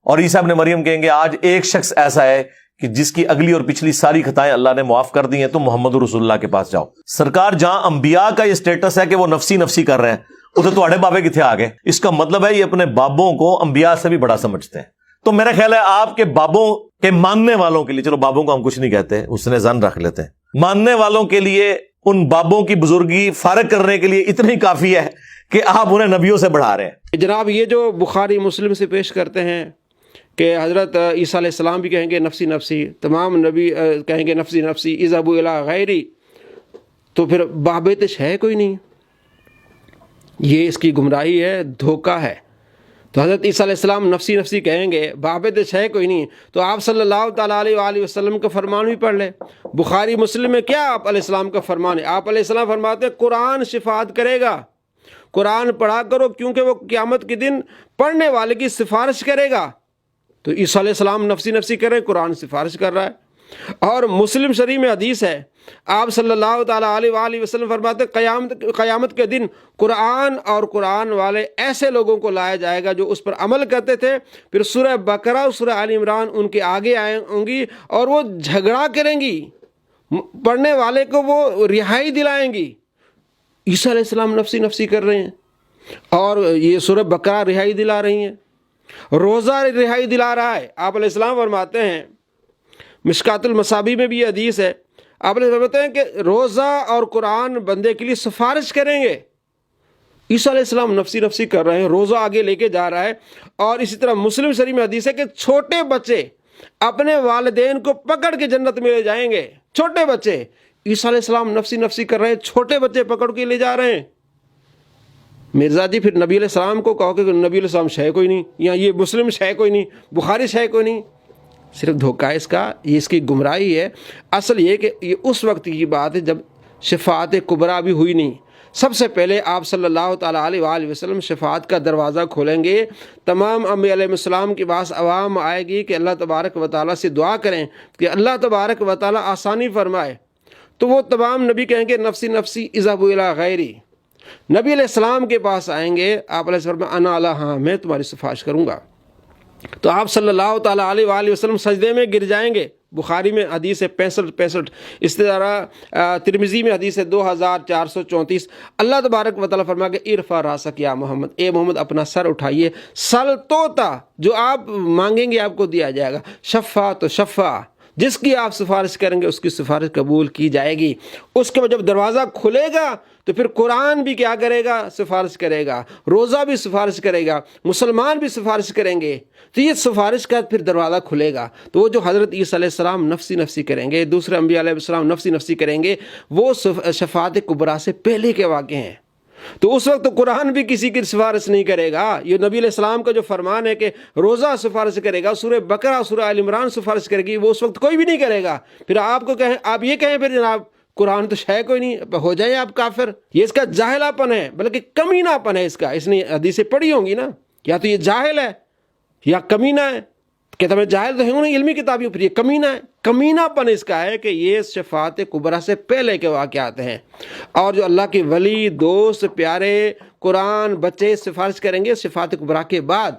اور عیسیٰ ابن مریم کہیں گے آج ایک شخص ایسا ہے کہ جس کی اگلی اور پچھلی ساری خطائیں اللہ نے معاف کر دی ہیں، تم محمد رسول اللہ کے پاس جاؤ۔ سرکار جہاں انبیاء کا یہ سٹیٹس ہے کہ وہ نفسی نفسی کر رہے ہیں، ادھر تواڈے بابے کتنے آ گئے؟ اس کا مطلب ہے یہ اپنے بابوں کو انبیاء سے بھی بڑا سمجھتے ہیں۔ تو میرا خیال ہے آپ کے بابوں کے ماننے والوں کے لیے، چلو بابوں کو ہم کچھ نہیں کہتے، اس نے زن رکھ لیتے ہیں، ماننے والوں کے لیے ان بابوں کی بزرگی فارغ کرنے کے لیے اتنی کافی ہے کہ آپ انہیں نبیوں سے بڑھا رہے ہیں۔ جناب یہ جو بخاری مسلم سے پیش کرتے ہیں کہ حضرت عیسیٰ علیہ السلام بھی کہیں گے نفسی نفسی، تمام نبی کہیں گے نفسی نفسی، اذهبوا الی غیری، تو پھر بابتش ہے کوئی نہیں، یہ اس کی گمراہی ہے، دھوکہ ہے۔ تو حضرت عیسیٰ علیہ السلام نفسی نفسی کہیں گے، بابتش ہے کوئی نہیں، تو آپ صلی اللہ تعالیٰ علیہ وآلہ وسلم کا فرمان بھی پڑھ لیں۔ بخاری مسلم میں کیا آپ علیہ السلام کا فرمان ہے؟ آپ علیہ السلام فرماتے ہیں قرآن شفاعت کرے گا، قرآن پڑھا کرو کیونکہ وہ قیامت کے دن پڑھنے والے کی سفارش کرے گا۔ تو عیسیٰ علیہ السلام نفسی نفسی کر رہے ہیں، قرآن سفارش کر رہا ہے۔ اور مسلم شریف میں حدیث ہے، آپ صلی اللہ تعالیٰ علیہ وآلہ وسلم فرماتے ہیں قیامت کے دن قرآن اور قرآن والے ایسے لوگوں کو لایا جائے گا جو اس پر عمل کرتے تھے، پھر سورہ بقرہ اور سورہ آل عمران ان کے آگے آئیں ہوں گی اور وہ جھگڑا کریں گی، پڑھنے والے کو وہ رہائی دلائیں گی۔ عیسیٰ علیہ السلام نفسی نفسی کر رہے ہیں اور یہ سورہ بقرہ رہائی دلا رہی ہیں، روزہ رہائی دلا رہا ہے۔ آپ علیہ السلام فرماتے ہیں، مشکات المصابیح میں بھی یہ حدیث ہے، آپ علیہ السلام فرماتے ہیں کہ روزہ اور قرآن بندے کے لیے سفارش کریں گے۔ عیسیٰ علیہ السلام نفسی نفسی کر رہے ہیں، روزہ آگے لے کے جا رہا ہے۔ اور اسی طرح مسلم شریف میں حدیث ہے کہ چھوٹے بچے اپنے والدین کو پکڑ کے جنت میں لے جائیں گے، چھوٹے بچے۔ عیسیٰ علیہ السلام نفسی نفسی کر رہے ہیں، چھوٹے بچے پکڑ کے لے جا رہے ہیں۔ مرزا جی پھر نبی علیہ السلام کو کہو کہ نبی علیہ السلام شے کوئی نہیں، یا یہ مسلم شے کوئی نہیں، بخاری شے کوئی نہیں، صرف دھوکہ ہے اس کا، یہ اس کی گمراہی ہے۔ اصل یہ کہ یہ اس وقت کی بات ہے جب شفاعت کبریٰ بھی ہوئی نہیں۔ سب سے پہلے آپ صلی اللہ تعالیٰ علیہ وآلہ وسلم شفاعت کا دروازہ کھولیں گے، تمام انبیاء علیہ السلام کے پاس عوام آئے گی کہ اللہ تبارک و تعالیٰ سے دعا کریں کہ اللہ تبارک و تعالیٰ آسانی فرمائے، تو وہ تمام نبی کہیں گے نفسی نفسی اذهبوا الی غیری۔ نبی علیہ السلام کے پاس آئیں گے، آپ علیہ السلام انا علی، ہاں میں تمہاری سفارش کروں گا۔ تو آپ صلی اللہ تعالیٰ علیہ وآلہ وسلم سجدے میں گر جائیں گے۔ بخاری میں حدیث ہے 65، اس طرح ترمذی میں حدیث ہے 2434۔ اللہ تبارک و تعالیٰ فرما کہ ارفع راسک یا محمد، اے محمد اپنا سر اٹھائیے، سل توتا، جو آپ مانگیں گے آپ کو دیا جائے گا، شفا تو شفا، جس کی آپ سفارش کریں گے اس کی سفارش قبول کی جائے گی۔ اس کے بعد جب دروازہ کھلے گا تو پھر قرآن بھی کیا کرے گا؟ سفارش کرے گا، روزہ بھی سفارش کرے گا، مسلمان بھی سفارش کریں گے۔ تو یہ سفارش کا پھر دروازہ کھلے گا، تو وہ جو حضرت عیسیٰ علیہ السلام نفسی نفسی کریں گے، دوسرے انبیاء علیہ السلام نفسی نفسی کریں گے، وہ شفاعت کبریٰ سے پہلے کے واقع ہیں۔ تو اس وقت قرآن بھی کسی کی سفارش نہیں کرے گا۔ یہ نبی علیہ السلام کا جو فرمان ہے کہ روزہ سفارش کرے گا، سورہ بقرہ سورہ آل عمران سفارش کرے گی، وہ اس وقت کوئی بھی نہیں کرے گا۔ پھر آپ کو کہیں، آپ یہ کہیں پھر جناب قرآن تو ہے کوئی نہیں، ہو جائے آپ کافر۔ یہ اس کا جاہلا پن ہے، بلکہ کمینہ پن ہے اس کا۔ اس نے حدیثیں پڑھی ہوں گی نا، یا تو یہ جاہل ہے یا کمینہ ہے۔ کتابیں جاہل تو ہیں علمی کتابیں، پھر یہ کمینہ ہے۔ کمینہ پن اس کا ہے کہ یہ شفاعت کبریٰ سے پہلے کے واقعات ہیں، اور جو اللہ کے ولی، دوست، پیارے، قرآن، بچے سفارش کریں گے شفاعت کبریٰ کے بعد۔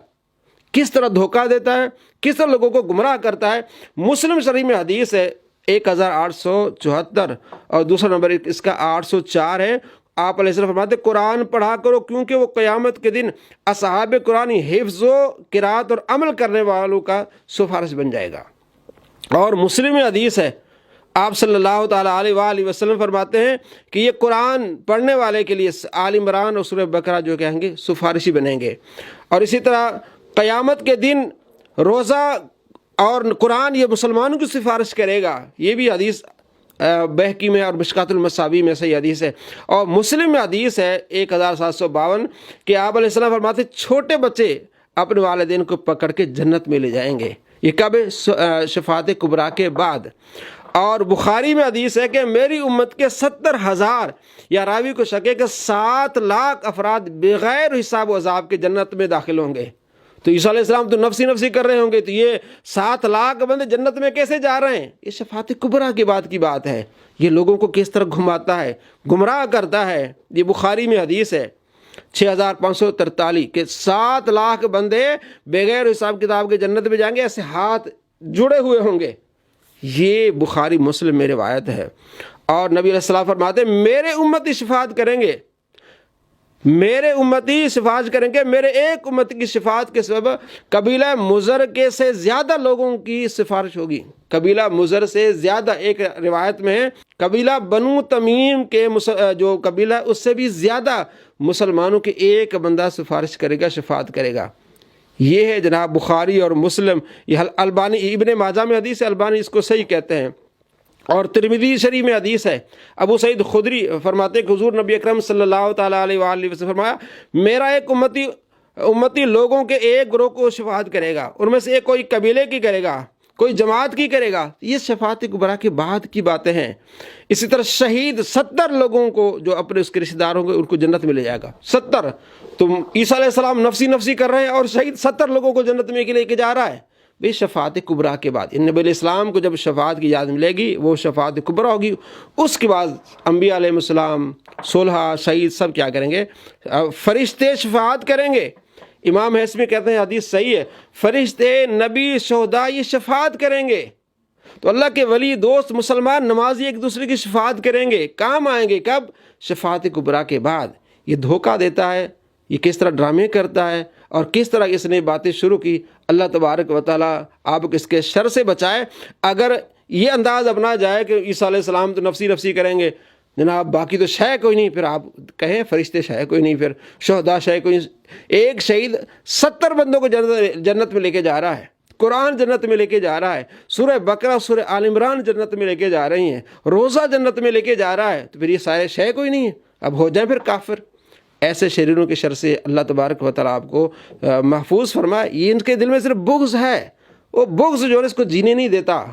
کس طرح دھوکہ دیتا ہے، کس طرح لوگوں کو گمراہ کرتا ہے۔ مسلم شریف میں حدیث ہے 1874، اور دوسرا نمبر اس کا 804 ہے۔ آپ علیہ السلام فرماتے قرآن پڑھا کرو کیونکہ وہ قیامت کے دن اصحاب قرآن حفظ و قرات اور عمل کرنے والوں کا سفارش بن جائے گا۔ اور مسلم میں حدیث ہے، آپ صلی اللہ تعالیٰ علیہ وآلہ وسلم فرماتے ہیں کہ یہ قرآن پڑھنے والے کے لیے آل عمران اور سورہ بقرہ جو کہیں گے سفارشی بنیں گے۔ اور اسی طرح قیامت کے دن روزہ اور قرآن یہ مسلمانوں کی سفارش کرے گا۔ یہ بھی حدیث بہقی میں اور مشکات المصابیح میں صحیح حدیث ہے۔ اور مسلم میں حدیث ہے 1752 کہ آپ علیہ السلام فرماتے چھوٹے بچے اپنے والدین کو پکڑ کے جنت میں لے جائیں گے۔ یہ کب؟ شفاعت کبریٰ کے بعد۔ اور بخاری میں حدیث ہے کہ میری امت کے 70,000 یا راوی کو شک ہے کہ 7 لاکھ افراد بغیر حساب و عذاب کے جنت میں داخل ہوں گے۔ تو عیسیٰ علیہ السلام تو نفسی نفسی کر رہے ہوں گے، تو یہ 7 لاکھ بندے جنت میں کیسے جا رہے ہیں؟ یہ شفاعت کبریٰ کے بعد کی بات ہے۔ یہ لوگوں کو کس طرح گھماتا ہے، گمراہ کرتا ہے۔ یہ بخاری میں حدیث ہے 6543 کہ 7 لاکھ بندے بغیر حساب کتاب کے جنت میں جائیں گے، ایسے ہاتھ جڑے ہوئے ہوں گے. یہ بخاری مسلم میں روایت ہے. اور نبی علیہ السلام فرماتے ہیں میرے امتی شفاعت کریں گے، میرے امتی شفاعت کریں گے، میرے ایک امتی کی شفاعت کے سبب قبیلہ مضر کے سے زیادہ لوگوں کی سفارش ہوگی. قبیلہ مضر سے زیادہ، ایک روایت میں ہے قبیلہ بنو تمیم کے جو قبیلہ اس سے بھی زیادہ مسلمانوں کے ایک بندہ سفارش کرے گا، شفاعت کرے گا. یہ ہے جناب بخاری اور مسلم. یہ البانی ابن ماجہ میں حدیث ہے، البانی اس کو صحیح کہتے ہیں. اور ترمذی شریف میں حدیث ہے، ابو سعید خدری فرماتے ہیں کہ حضور نبی اکرم صلی اللہ تعالیٰ علیہ وآلہ وسلم فرمایا میرا ایک امتی لوگوں کے ایک گروہ کو شفاعت کرے گا، ان میں سے ایک کوئی قبیلے کی کرے گا، کوئی جماعت کی کرے گا. یہ شفاعت کبریٰ کے بعد کی باتیں ہیں. اسی طرح شہید 70 لوگوں کو جو اپنے اس کے رشتہ دار ہوں گے ان کو جنت میں لے جائے گا. 70. تم عیسیٰ علیہ السلام نفسی نفسی کر رہے ہیں اور شہید 70 لوگوں کو جنت میں لے کے جا رہا ہے. بے شفاعت کبریٰ کے بعد نبی علیہ السلام کو جب شفاعت کی اجازت ملے گی وہ شفاعت کبریٰ ہوگی. اس کے بعد انبیاء علیہ السلام، صلحہ، شہید سب کیا کریں گے؟ فرشتے شفاعت کریں گے. امام حسمی کہتے ہیں حدیث صحیح ہے، فرشتے، نبی، شہداء یہ شفاعت کریں گے. تو اللہ کے ولی، دوست، مسلمان، نمازی ایک دوسرے کی شفاعت کریں گے. کام آئیں گے کب؟ شفاعت کبریٰ کے بعد. یہ دھوکہ دیتا ہے، یہ کس طرح ڈرامے کرتا ہے اور کس طرح اس نے باتیں شروع کی. اللہ تبارک و تعالیٰ آپ کو اس کے شر سے بچائے. اگر یہ انداز اپنا جائے کہ عیسیٰ علیہ السلام تو نفسی نفسی کریں گے جناب، باقی تو شے کوئی نہیں، پھر آپ کہیں فرشتے شے کوئی نہیں، پھر شہداء شے کوئی نہیں. ایک شہید 70 بندوں کو جنت میں لے کے جا رہا ہے. قرآن جنت میں لے کے جا رہا ہے. سورہ بقرہ، سورہ آل عمران جنت میں لے کے جا رہی ہیں. روزہ جنت میں لے کے جا رہا ہے. تو پھر یہ سارے شے کوئی نہیں ہے، اب ہو جائیں پھر کافر. ایسے شریروں کے شر سے اللہ تبارک و تعالیٰ آپ کو محفوظ فرمائے. یہ ان کے دل میں صرف بغض ہے، وہ بغض جو ہے اس کو جینے نہیں دیتا.